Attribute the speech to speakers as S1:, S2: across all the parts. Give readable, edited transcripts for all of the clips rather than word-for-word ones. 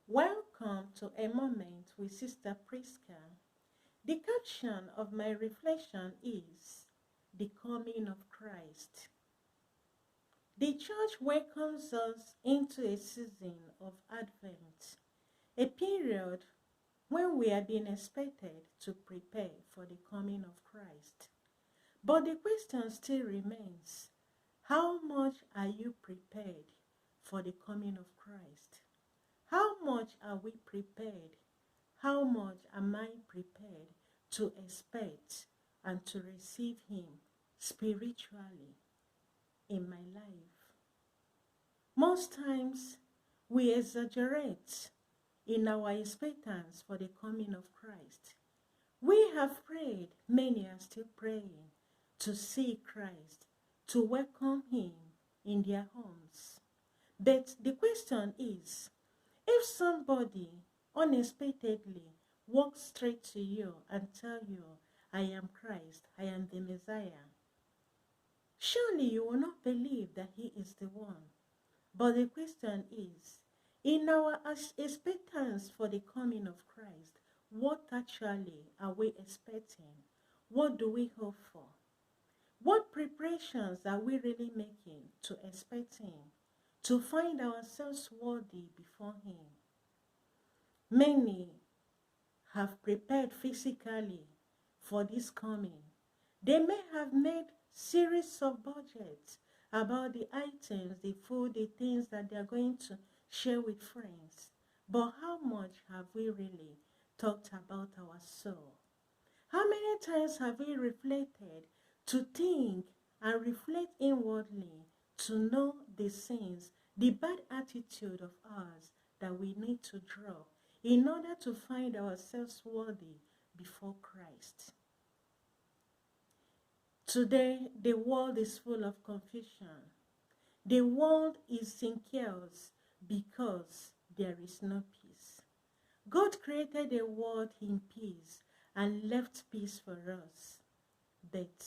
S1: Welcome to A Moment with Sister Prisca. The caption of my reflection is The Coming of Christ. The church welcomes us into a season of Advent, a period when we are being expected to prepare for the coming of Christ. But the question still remains, how much are you prepared for the coming of Christ? How much are we prepared? How much am I prepared to expect and to receive Him spiritually in my life? Most times we exaggerate in our expectance for the coming of Christ. We have prayed, many are still praying, to see Christ, to welcome Him in their homes. But the question is, if somebody unexpectedly walks straight to you and tell you, I am Christ, I am the Messiah, surely you will not believe that He is the one. But the question is, in our expectance for the coming of Christ, what actually are we expecting? What do we hope for? What preparations are we really making to expect Him, to find ourselves worthy before Him? Many have prepared physically for this coming. They may have made series of budgets about the items, the food, the things that they are going to share with friends. But how much have we really talked about our soul? How many times have we reflected to think and reflect inwardly to know the sins, the bad attitude of ours that we need to drop in order to find ourselves worthy before Christ? Today, the world is full of confusion. The world is in chaos because there is no peace. God created a world in peace and left peace for us. But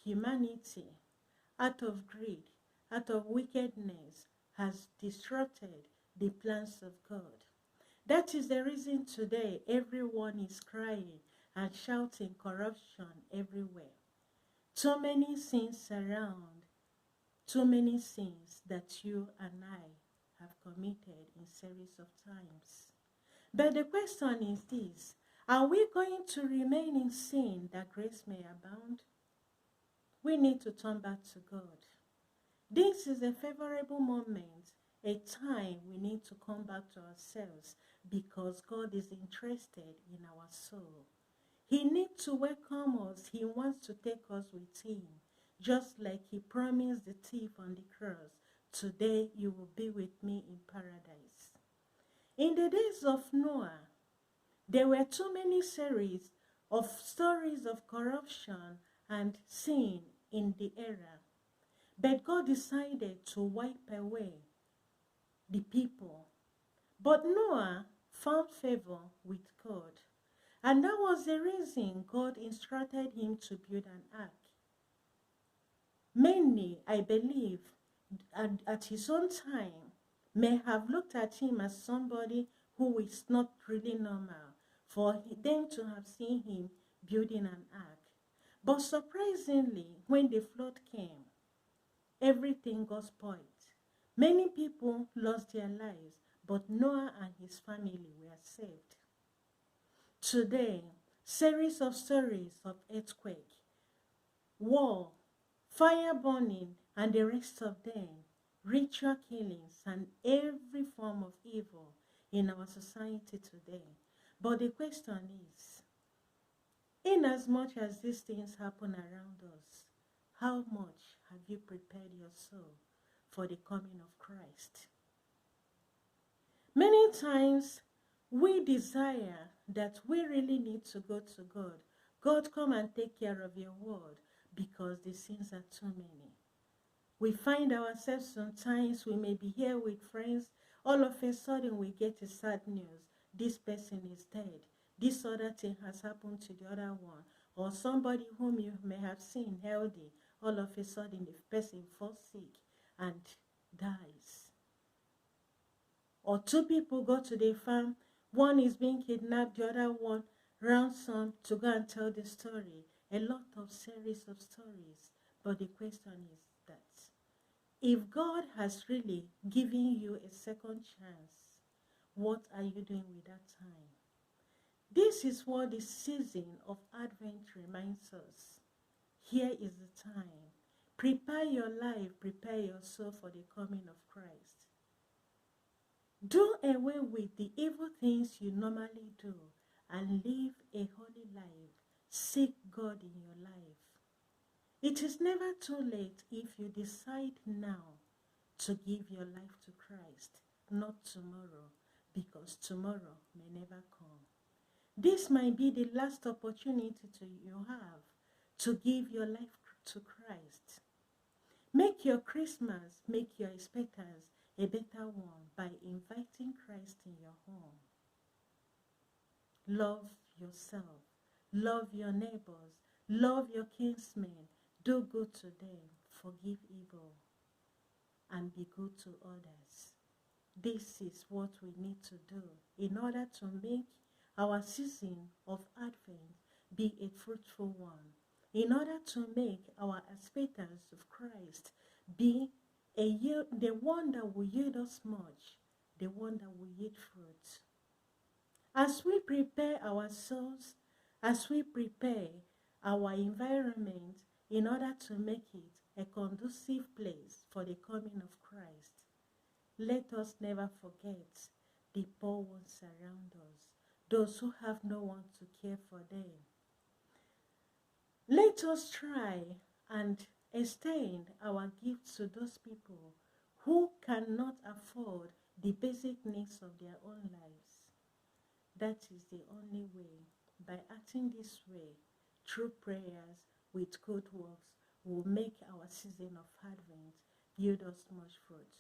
S1: humanity, out of greed, out of wickedness, has disrupted the plans of God. That is the reason today everyone is crying and shouting corruption everywhere. Too many sins around, too many sins that you and I have committed in series of times. But the question is this, are we going to remain in sin that grace may abound? We need to turn back to God. This is a favorable moment, a time we need to come back to ourselves because God is interested in our soul. He needs to welcome us. He wants to take us with Him, just like He promised the thief on the cross, today you will be with me in paradise. In the days of Noah, there were too many series of stories of corruption and sin in the era. But God decided to wipe away the people. But Noah found favor with God. And that was the reason God instructed him to build an ark. Many, I believe, at his own time, may have looked at him as somebody who is not really normal, for them to have seen him building an ark. But surprisingly, when the flood came, everything got spoiled. Many people lost their lives, but Noah and his family were saved. Today, series of stories of earthquake, war, fire burning, and the rest of them, ritual killings, and every form of evil in our society today. But the question is, in as much as these things happen around us, how much have you prepared your soul for the coming of Christ? Many times, we desire that we really need to go to God. God, come and take care of your world because the sins are too many. We find ourselves sometimes, we may be here with friends, all of a sudden we get a sad news. This person is dead. This other thing has happened to the other one. Or somebody whom you may have seen healthy, all of a sudden the person falls sick and dies. Or two people go to the farm, one is being kidnapped, the other one ransomed to go and tell the story. A lot of series of stories. But the question is that if God has really given you a second chance, what are you doing with that time? This is what the season of Advent reminds us. Here is the time. Prepare your life, prepare your soul for the coming of Christ. Do away with the evil things you normally do and live a holy life. Seek God in your life. It is never too late if you decide now to give your life to Christ, not tomorrow, because tomorrow may never come. This might be the last opportunity you have to give your life to Christ. Make your Christmas, make your expectance a better one by inviting Christ in your home. Love yourself, love your neighbors, love your kinsmen, do good to them, forgive evil, and be good to others. This is what we need to do in order to make our season of Advent be a fruitful one, in order to make our expectance of Christ be the one that will yield us much, the one that will yield fruit. As we prepare ourselves, as we prepare our environment in order to make it a conducive place for the coming of Christ, let us never forget the poor ones around us, those who have no one to care for them. Let us try and extend our gifts to those people who cannot afford the basic needs of their own lives. That is the only way. By acting this way, through prayers, with good works, will make our season of Advent yield us much fruit.